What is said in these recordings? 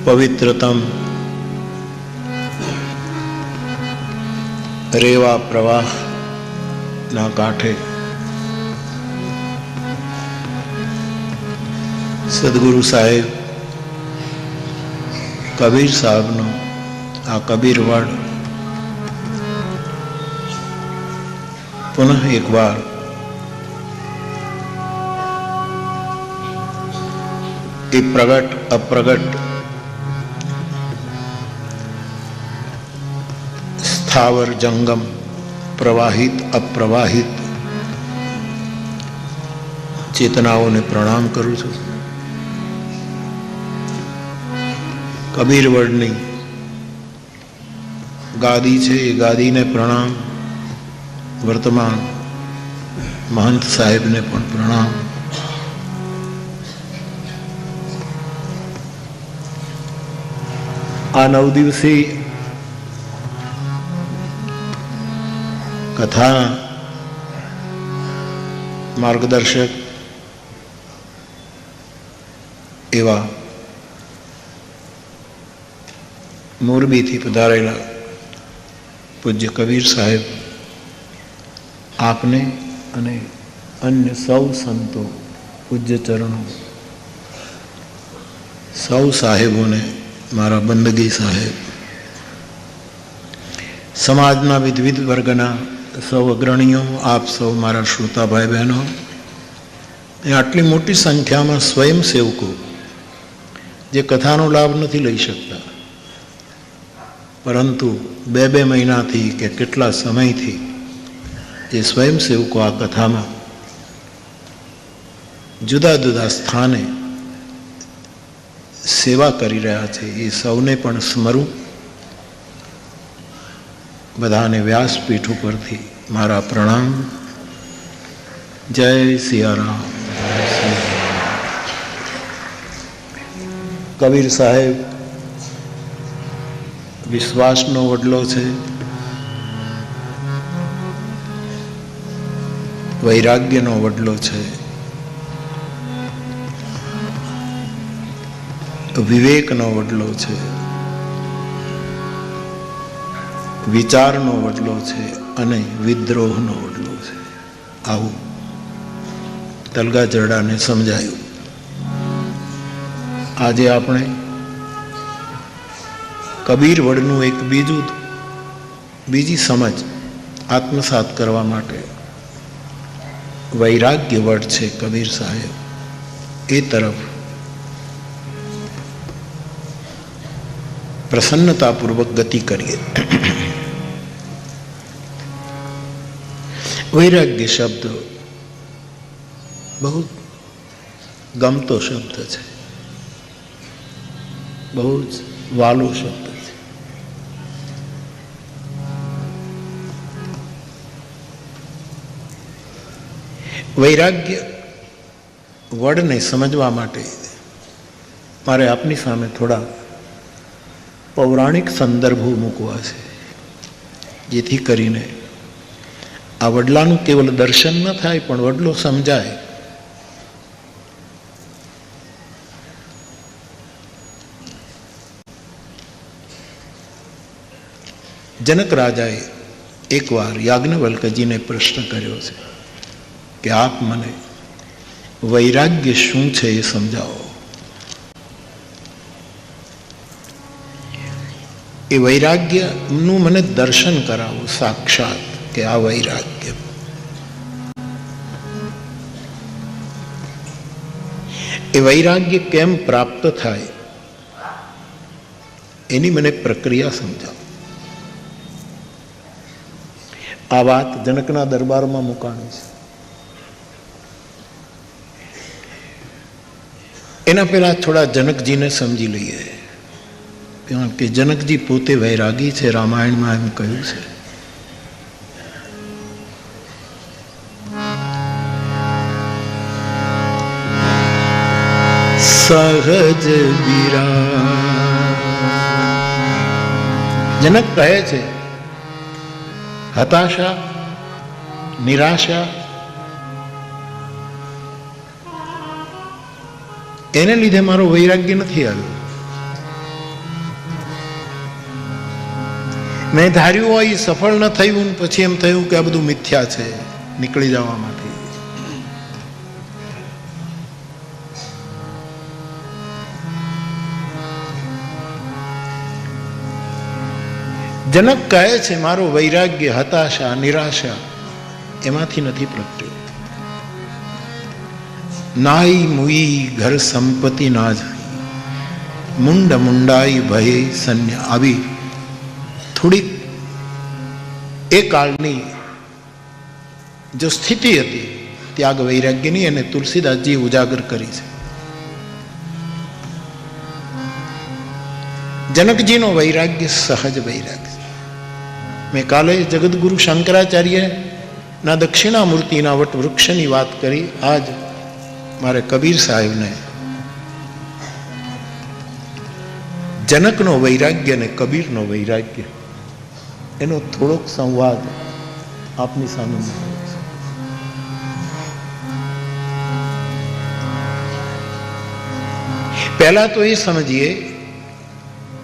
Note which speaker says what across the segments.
Speaker 1: પવિત્રતમ રેવા પ્રવાહના કાંઠે સદગુરુ સાહેબ કબીર સાહેબનો આ કબીરવાડ પુનઃ એકવાર એ પ્રગટ અપ્રગટ સ્થાવર જંગમ પ્રવાહિત અપ્રવાહિત ચેતનાઓને પ્રણામ કરું છું. કબીરવડની ગાદી છે એ ગાદીને પ્રણામ, વર્તમાન મહંત સાહેબને પણ પ્રણામ. આ 9 દિવસીય કથાના માર્ગદર્શક એવા મોરબીથી પધારેલા પૂજ્ય કબીર સાહેબ આપને અને અન્ય સૌ સંતો, પૂજ્ય ચરણો, સૌ સાહેબોને મારા બંદગી સાહેબ, સમાજના વિવિધ વર્ગના સૌ અગ્રણીઓ, આપ સૌ મારા શ્રોતા ભાઈ બહેનો, આટલી મોટી સંખ્યામાં સ્વયંસેવકો જે કથાનો લાભ નથી લઈ શકતા, પરંતુ 2 મહિનાથી કે કેટલા સમયથી જે સ્વયંસેવકો આ કથામાં જુદા જુદા સ્થાને સેવા કરી રહ્યા છે, એ સૌને પણ સ્મરું. બધાને વ્યાસપીઠ ઉપરથી મારા પ્રણામ. જય સિયારામ. કબીર સાહેબ વિશ્વાસનો વડલો છે, વૈરાગ્યનો વડલો છે, વિવેકનો વડલો છે, વિચારનો વડલો છે અને વિદ્રોહનો વડલો છે. આવું તલગા જરડાને સમજાયું. આજે આપણે કબીર વડનું એક બીજી સમજ આત્મસાત કરવા માટે વૈરાગ્ય વડ છે કબીર સાહેબ, એ તરફ પ્રસન્નતાપૂર્વક ગતિ કરીએ. વૈરાગ્ય શબ્દ બહુ ગમતો શબ્દ છે, બહુ જ વાલો શબ્દ છે. વૈરાગ્ય વડને સમજવા માટે મારે આપની સામે થોડા પૌરાણિક સંદર્ભો મૂકવા છે, જેથી કરીને આ વડલાનું કેવલ દર્શન ન થાય પણ વડલો સમજાય. જનક રાજાએ એકવાર યાજ્ઞવલ્ક્યજીને પ્રશ્ન કર્યો છે કે આપ મને વૈરાગ્ય શું છે એ સમજાવો. એ વૈરાગ્યનું મને દર્શન કરાવો સાક્ષાત, કે આ વૈરાગ્ય. એ વૈરાગ્ય કેમ પ્રાપ્ત થાય એની મને પ્રક્રિયા સમજાવો. આ વાત જનકના દરબારમાં મુકાણી છે. એના પહેલા થોડા જનકજીને સમજી લઈએ, કારણ કે જનકજી પોતે વૈરાગી છે. રામાયણમાં એમ કહ્યું છે. સહજ જનક કહે છે હતાશા, નિરાશા એને લીધે મારો વૈરાગ્ય નથી આવ્યો. મેં ધાર્યું હોય એ સફળ ન થયું, પછી એમ થયું કે આ બધું મિથ્યા છે, નીકળી જવામાંથી. જનક કહે છે મારો વૈરાગ્ય હતાશા નિરાશા એમાંથી નથી પ્રગટ્યો. નાઈ મુઈ ઘર સંપત્તિ ના જાય, મુંડ મુંડાઈ ભય સન્ય. આવી થોડીક એ કાળની જો સ્થિતિ હતી ત્યાગ વૈરાગ્યની, અને તુલસીદાસજી ઉજાગર કરી છે. જનકજીનો વૈરાગ્ય સહજ વૈરાગ્ય. મેં કાલે જગદગુરુ શંકરાચાર્ય ના દક્ષિણામૂર્તિના વટ વૃક્ષની વાત કરી. આજ મારે કબીર સાહેબને જનકનો વૈરાગ્ય અને કબીરનો વૈરાગ્ય એનો થોડોક સંવાદ આપની સામે મૂક્યો છે. પહેલા તો એ સમજીએ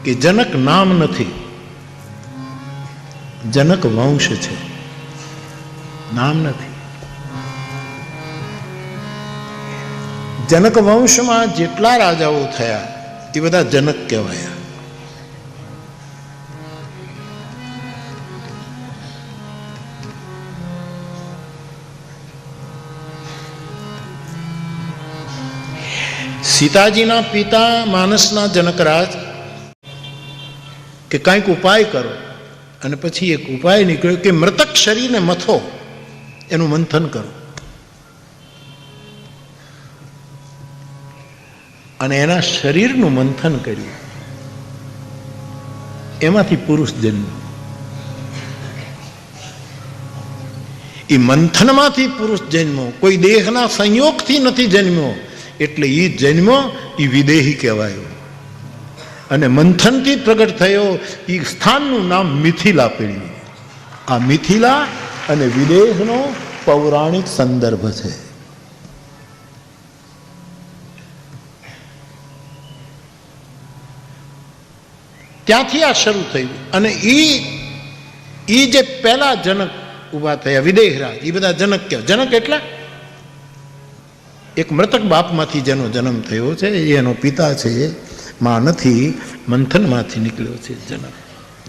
Speaker 1: કે જનક નામ નથી, જનક વંશ છે, નામ નથી. જનક વંશમાં જેટલા રાજાઓ થયા એ બધા જનક કહેવાયા. સીતાજીના પિતા માનસના જનકરાજ કે કંઈક ઉપાય કરો, અને પછી એક ઉપાય નીકળ્યો કે મૃતક શરીરને મથો, એનું મંથન કરો, અને એના શરીરનું મંથન કર્યું, એમાંથી પુરુષ જન્મ્યો. એ મંથનમાંથી પુરુષ જન્મ્યો, કોઈ દેહના સંયોગથી નથી જન્મ્યો. એટલે એ જન્મ્યો એ વિદેહી કહેવાયો, અને મંથનથી પ્રગટ થયો એ સ્થાનનું નામ મિથિલા પડ્યું. આ મિથિલા અને વિદેહનો પૌરાણિક સંદર્ભ છે. ત્યાંથી આ શરૂ થયું. અને એ જે પહેલા જનક ઉભા થયા વિદેહરાજ, એ બધા જનક કહેવાય. જનક એટલે એક મૃતક બાપમાંથી જેનો જન્મ થયો છે, એનો પિતા છે, માં નથી, મંથનમાંથી નીકળ્યો છે, જનક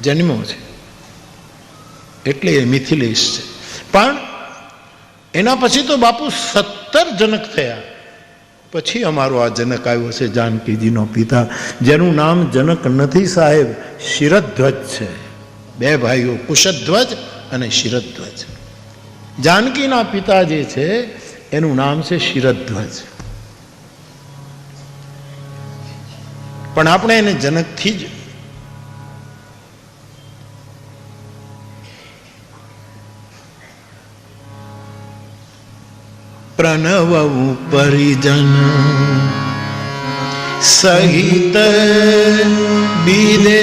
Speaker 1: જન્મ્યો છે, એટલે એ મિથિલેશ છે. પણ એના પછી તો બાપુ 17 જનક થયા. પછી અમારો આ જનક આવ્યો છે, જાનકીજીનો પિતા, જેનું નામ જનક નથી સાહેબ, શિરધ્વજ છે. 2 ભાઈઓ, કુશધ્વજ અને શિરધ્વજ. જાનકીના પિતા જે છે એનું નામ છે શિરધ્વજ. પણ આપણે એને જનકથી જ પ્રણવ પરિજન સહિત બીદે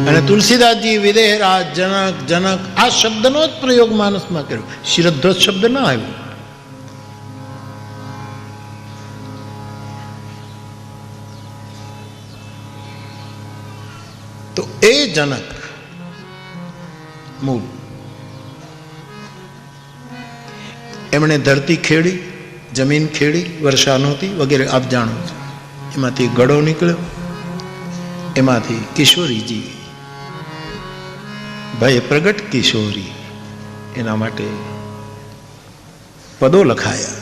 Speaker 1: અને તુલસીદાસજી વિદેહરાજ જનક જનક આ શબ્દનો જ પ્રયોગ માનસમાં કર્યો. શિરધ્વજ શબ્દ ના આવ્યો. તો એ જનક મૂળ, એમણે ધરતી ખેડી, જમીન ખેડી, વર્ષા નહોતી વગેરે આપ જાણો છો. એમાંથી ગળો નીકળ્યો, એમાંથી કિશોરીજી, ભય પ્રગટ કિશોરી, એના માટે પદો લખાયા.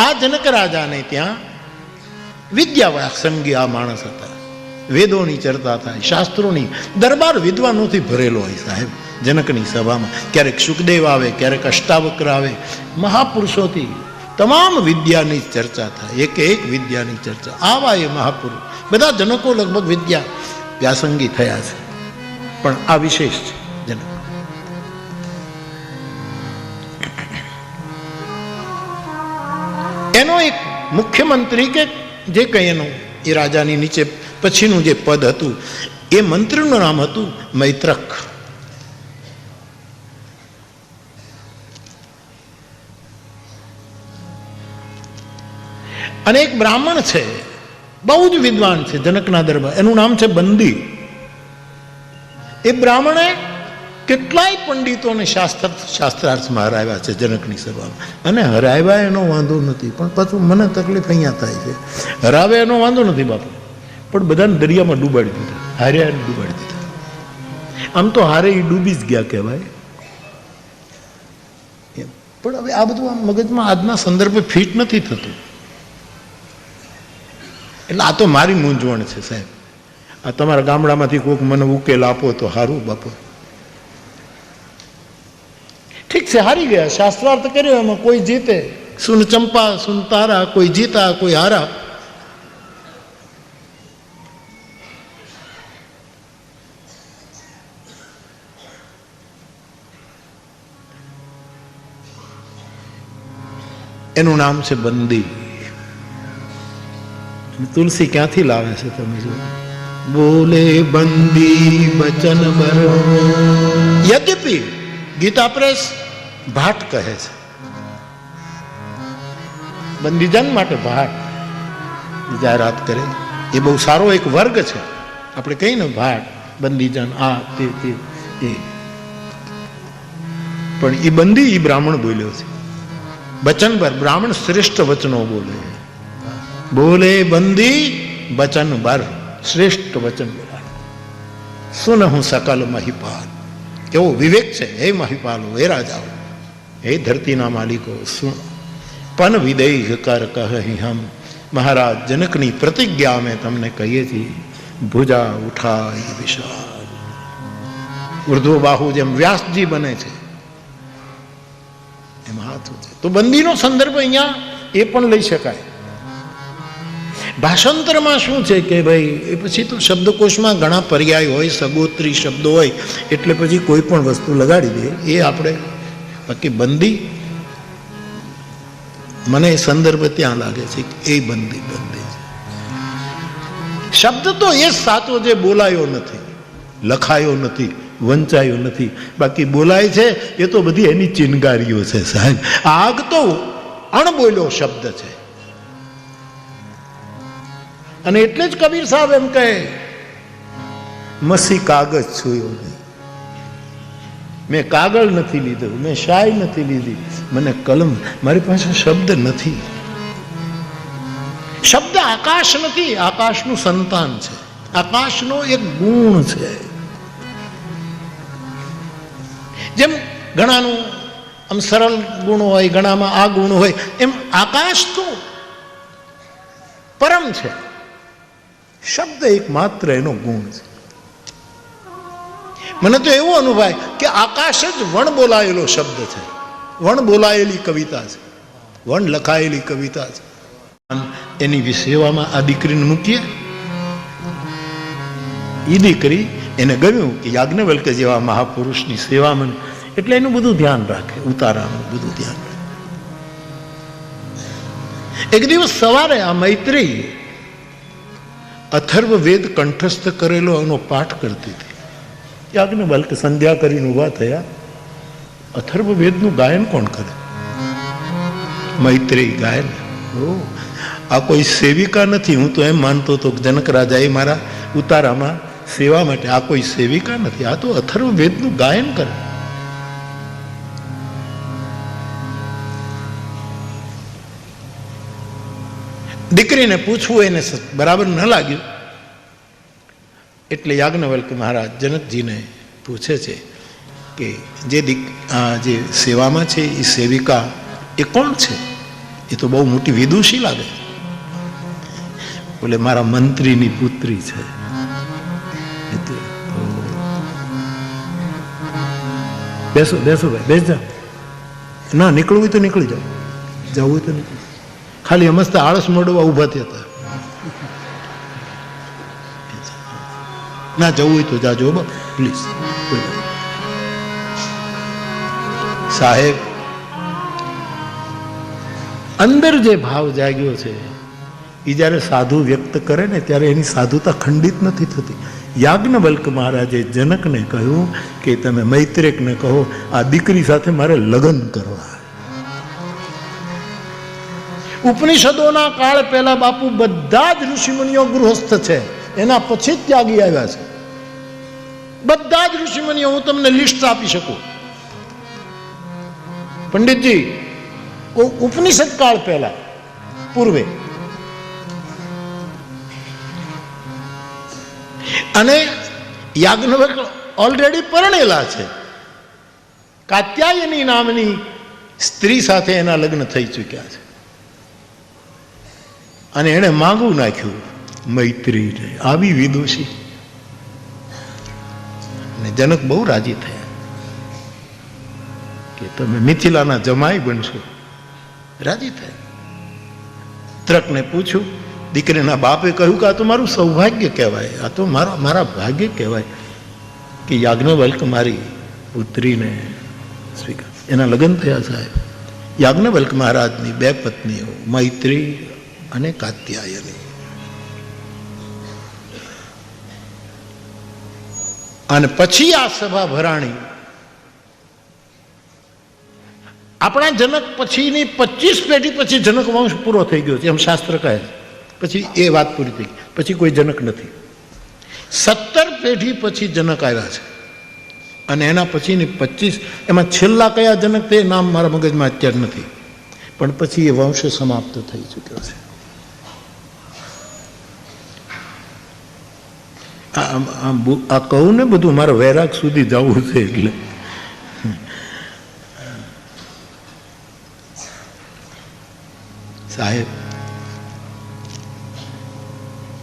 Speaker 1: આ જનક રાજાને ત્યાં વિદ્યાવાળા સંગી આ માણસ હતા. વેદોની ચર્ચા થાય, શાસ્ત્રોની, દરબાર વિદ્વાનોથી ભરેલો હોય સાહેબ. જનકની સભામાં ક્યારેક સુખદેવ આવે, ક્યારેક અષ્ટાવક્ર આવે, મહાપુરુષોથી તમામ વિદ્યાની ચર્ચા થાય, એક વિદ્યાની ચર્ચા. આવા એ મહાપુરુષ બધા જનકો લગભગ વિદ્યા વ્યાસંગી થયા છે, પણ આ વિશેષ છે જનક. મુખ્યમંત્રી કે જે કંઈ એનું એ રાજાની નીચે પછીનું જે પદ હતું એ મંત્રીનું નામ હતું મૈત્રક. અને એક બ્રાહ્મણ છે, બહુ જ વિદ્વાન છે જનકના દરબાર, એનું નામ છે બંદી. એ બ્રાહ્મણે કેટલાય પંડિતોને શાસ્ત્રાર્થમાં હરાવ્યા છે જનકની સભામાં, અને હરાવ્યા એનો વાંધો નથી. પણ પાછું મને તકલીફ અહીંયા થાય છે, હરાવે એનો વાંધો નથી બાપુ, પણ બધાને દરિયામાં ડૂબાડી દીધા, હાર્યા એને ડૂબાડી દીધા. આમ તો હારે એ ડૂબી જ ગયા કહેવાય. પણ હવે આ બધું આમ મગજમાં આજના સંદર્ભે ફિટ નથી થતું. એટલે આ તો મારી મૂંઝવણ છે સાહેબ. આ તમારા ગામડામાંથી કોઈક મને ઉકેલ આપો તો સારું બાપુ. ઠીક છે, હારી ગયા, શાસ્ત્રાર્થ કર્યો, એમાં કોઈ જીતે, સુન ચંપા સુન તારા, કોઈ જીતા કોઈ હારા. એનું નામ છે બંદી. તુલસી ક્યાંથી લાવે છે તમે જો. બોલે બંદી બચન બરો. યદ્યપિ ગીતા પ્રેસ ભાટ કહે છે, બંદીજન માટે ભાટ જાહેરાત કરે. એ બહુ સારો એક વર્ગ છે. આપણે કહીએ ને ભાટ, બંદીજન, આ તે એ. પણ એ બંદી એ બ્રાહ્મણ બોલ્યો છે. બચન બર, બ્રાહ્મણ શ્રેષ્ઠ વચનો બોલે. બોલે બંદી બચન બર, શ્રેષ્ઠ વચન બોલાય. સુન હું સકલ મહિપાલ. કેવો વિવેક છે. હે મહિપાલો, હે રાજાઓ, હે ધરતીના માલિકો, સુન. પન વિદેહ કર કહી હમ. મહારાજ જનકની પ્રતિજ્ઞા અમે તમને કહીએ છીએ. ભુજા ઉઠાઈ વિશાલ. ઉર્ધ્વ બાહુ જેમ વ્યાસજી બને છે એમાં હાથ છે. તો બંદીનો સંદર્ભ અહીંયા એ પણ લઈ શકાય. ભાષાંતરમાં શું છે કે ભાઈ એ પછી તો શબ્દકોશમાં ઘણા પર્યાય હોય, સગોત્રી શબ્દો હોય, એટલે પછી કોઈ પણ વસ્તુ લગાડી દે એ આપણે. બાકી બંદી મને સંદર્ભ ત્યાં લાગે છે કે એ બંદી બંદી શબ્દ તો એ સાચો જે બોલાયો નથી, લખાયો નથી, વંચાયો નથી. બાકી બોલાય છે એ તો બધી એની ચિનગારીઓ છે સાહેબ. આગ તો અણબોલ્યો શબ્દ છે. અને એટલે જ કબીર સાહેબ એમ કહે, મસી કાગજ છૂયો નહીં. મેં કાગળ નથી લીધો, મેં શાય નથી લીધી, મને કલમ, મારી પાસે શબ્દ નથી. શબ્દ આકાશ નથી, આકાશનું સંતાન છે, આકાશનો એક ગુણ છે. જેમ ઘણાનું આમ સરળ ગુણ હોય, ઘણામાં આ ગુણ હોય, એમ આકાશ તો પરમ છે, શબ્દ એક માત્ર એનો ગુણ છે. મને તો એવું અનુભવાય કે આકાશ જ વણ બોલાયેલો શબ્દ છે, વણ બોલાયેલી કવિતા છે, વણ લખાયેલી કવિતા છે. એની સેવામાં આ દીકરીને મૂકીએ. એ દીકરી એને ગમ્યું કે યાજ્ઞવલ્ક્ય જેવા મહાપુરુષની સેવામાં, એટલે એનું બધું ધ્યાન રાખે, ઉતારાનું બધું ધ્યાન રાખે. એક દિવસ સવારે આ મૈત્રી અથર્વ વેદ કંઠસ્થ કરેલો એનો પાઠ કરતી હતી. યાજ્ઞવલ્ક્ય સંધ્યા કરીને ઉભા થયા. અથર્વ વેદનું ગાયન કોણ કરે? મૈત્રી ગાયન. આ કોઈ સેવિકા નથી. હું તો એમ માનતો હતો કે જનક રાજાએ મારા ઉતારામાં સેવા માટે, આ કોઈ સેવિકા નથી, આ તો અથર્વ વેદનું ગાયન કરે. દીકરીને પૂછવું એને બરાબર ન લાગ્યું, એટલે યાજ્ઞવલ્ક્ય મહારાજ જનકજીને પૂછે છે કે જે સેવામાં છે એ સેવિકા એ કોણ છે? એ તો બહુ મોટી વિદુષી લાગે. બોલે મારા મંત્રીની પુત્રી છે. બેસો બેસો ભાઈ, બેસ જાઓ. ના નીકળવું હોય તો નીકળી જાઓ, જવું હોય તો નીકળી. ખાલી મસ્ત આળસ મળવા ઉભા થયા હતા. ના જવું હોય તો જાજો પ્લીઝ. સાહેબ અંદર જે ભાવ જાગ્યો છે એ જ્યારે સાધુ વ્યક્ત કરે ને ત્યારે એની સાધુતા ખંડિત નથી થતી. યાજ્ઞવલ્ક મહારાજે જનકને કહ્યું કે તમે મૈત્રેકને કહો આ દીકરી સાથે મારે લગ્ન કરવા. ઉપનિષદોના કાળ પહેલા બાપુ બધા જ ઋષિમુનિઓ ગૃહસ્થ છે, એના પછી જ ત્યાગી આવ્યા છે. બધા જ ઋષિમુનિઓ, હું તમને લિસ્ટ આપી શકું. પંડિતજી, ઉપનિષદ કાળ પહેલા પૂર્વે અને યાજ્ઞવલ્ક ઓલરેડી પરણેલા છે. કાત્યાયની નામની સ્ત્રી સાથે એના લગ્ન થઈ ચૂક્યા છે અને એણે માંગવું નાખ્યું મૈત્રી આવી વિદુષી. અને જનક બહુ રાજી થયા કે તમે મિથિલાના જમાઈ બનશો. રાજી થયા. ત્રકને પૂછ્યું, દીકરીના બાપે કહ્યું કે આ તો મારું સૌભાગ્ય કહેવાય, આ તો મારા ભાગ્ય કહેવાય કે યાજ્ઞવલ્ક મારી પુત્રીને સ્વીકાર. એના લગ્ન થયા સાહેબ. યાજ્ઞવલ્ક મહારાજની બે પત્નીઓ મૈત્રી અને કાત્યાયની. અને પછી આ સભા ભરાણી. આપણા જનક પછીની 25 પેઢી પછી જનક વંશ પૂરો થઈ ગયો છે એમ શાસ્ત્ર કહે છે. પછી એ વાત પૂરી થઈ ગઈ, પછી કોઈ જનક નથી. 17 પેઢી પછી જનક આવ્યા છે અને એના પછીની 25, એમાં છેલ્લા કયા જનક તે નામ મારા મગજમાં અત્યારે નથી, પણ પછી એ વંશ સમાપ્ત થઈ ચૂક્યો છે. આ કહું ને બધું મારે વૈરાગ સુધી જવું છે એટલે. સાહેબ,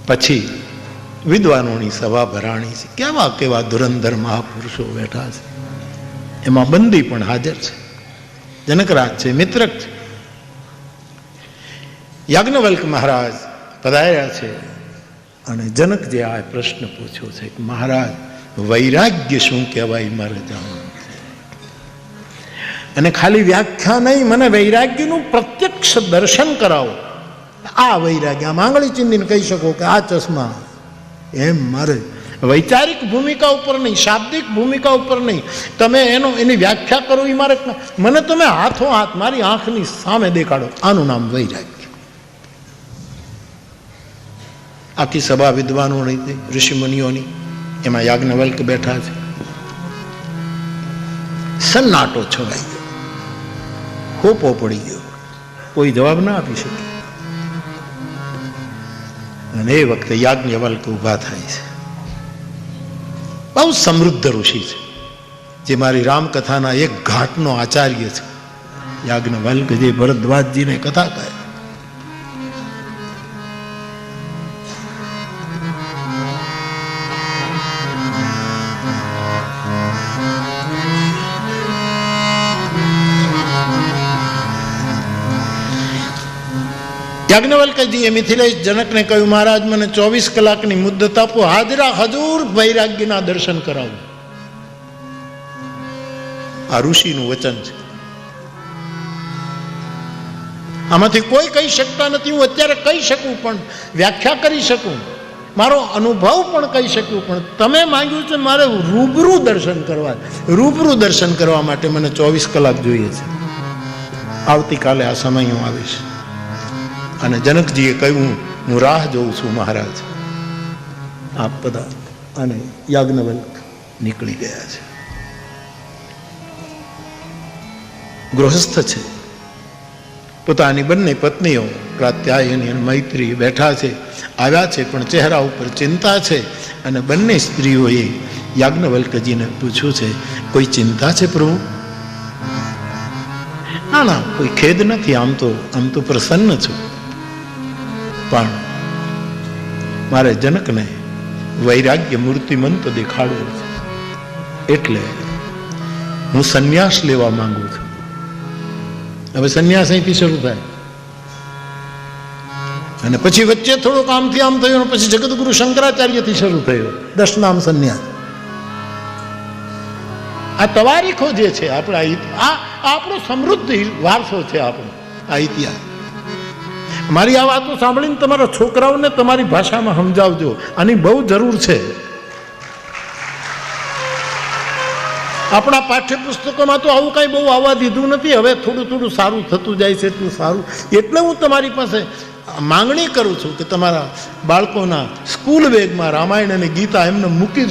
Speaker 1: પછી વિદ્વાનોની સભા ભરાણી છે. કેવા કેવા ધુરંધર મહાપુરુષો બેઠા છે. એમાં બંદી પણ હાજર છે. જનકરાજ છે, મિત્રક છે. યાજ્ઞવલ્ક મહારાજ પધાર્યા છે અને જનક જે આ પ્રશ્ન પૂછ્યો છે કે મહારાજ વૈરાગ્ય શું કહેવાય મારે જાણવું. અને ખાલી વ્યાખ્યા નહીં, મને વૈરાગ્યનું પ્રત્યક્ષ દર્શન કરાવો. આ વૈરાગ્ય આમ આંગળી ચીંધીને કહી શકો કે આ ચશ્મા, એમ મારે વૈચારિક ભૂમિકા ઉપર નહીં, શાબ્દિક ભૂમિકા ઉપર નહીં, તમે એની વ્યાખ્યા કરો એ મારે. મને તમે હાથો હાથ મારી આંખની સામે દેખાડો. આનું નામ વૈરાગ્ય. આખી સભા વિદ્વાનોની, ઋષિમુનિઓની, એમાં યાજ્ઞવલ્ક બેઠા છે. સન્નાટો છવાઈ ગયો, ખોપો પડી ગયો, કોઈ જવાબ ના આપી શકે. અને એ વખતે યાજ્ઞવલ્ક ઉભા થાય છે. બહુ સમૃદ્ધ ઋષિ છે, જે મારી રામકથાના એક ઘાટનો આચાર્ય છે. યાજ્ઞવલ્ક જે ભરદ્વાજજીને કથા કહે. યાજ્ઞવલ્કજીએ મિથિલેશ જનકને કહ્યું, મહારાજ મને 24 કલાકની મુદ્દત આપો, હાજરા હજૂર વૈરાગ્યના દર્શન કરાવો. આ ઋષિનું વચન છે. આમાંથી કોઈ કહી શકતા નથી. હું અત્યારે કહી શકું પણ, વ્યાખ્યા કરી શકું, મારો અનુભવ પણ કહી શકું, પણ તમે માંગ્યું છે મારે રૂબરૂ દર્શન કરવા. રૂબરૂ દર્શન કરવા માટે મને 24 કલાક જોઈએ છે. આવતીકાલે આ સમય હું આવીશ. અને જનકજીએ કહ્યું, હું રાહ જોઉં છું મહારાજ, આપ બધા. અને યાજ્ઞવલ્ક નીકળી ગયા છે. ગૃહસ્થ છે. પોતાની બંને પત્નીઓ કાત્યાયની અને મૈત્રી બેઠા છે, આવ્યા છે, પણ ચહેરા ઉપર ચિંતા છે. અને બંને સ્ત્રીઓએ યાજ્ઞવલ્કજીને પૂછ્યું છે, કોઈ ચિંતા છે પ્રભુ? ના ના, કોઈ ખેદ નથી. આમ તો પ્રસન્ન છું, પણ મારે જનકને વૈરાગ્ય મૂર્તિમંત દેખાડવું છે, એટલે હું સંન્યાસ લેવા માંગુ છું. હવે સંન્યાસ અહીંથી શરૂ થાય અને પછી વચ્ચે થોડોક આમથી આમ થયો, પછી જગતગુરુ શંકરાચાર્યથી શરૂ થયો 10 નામ સંન્યાસ. આ તવારીખો જે છે આપણા, આ આપણો સમૃદ્ધ વારસો છે આપણો, આ ઇતિહાસ. મારી આ વાતો સાંભળીને તમારા છોકરાઓને તમારી ભાષામાં સમજાવજો, આની બહુ જરૂર છે. આપણા પાઠ્યપુસ્તકોમાં તો આવું કાંઈ બહુ આવવા દીધું નથી. હવે થોડું થોડું સારું થતું જાય છે, એટલું સારું. એટલે હું તમારી પાસે માંગણી કરું છું કે તમારા બાળકોના સ્કૂલ બેગમાં રામાયણ અને ગીતા એમને મૂકી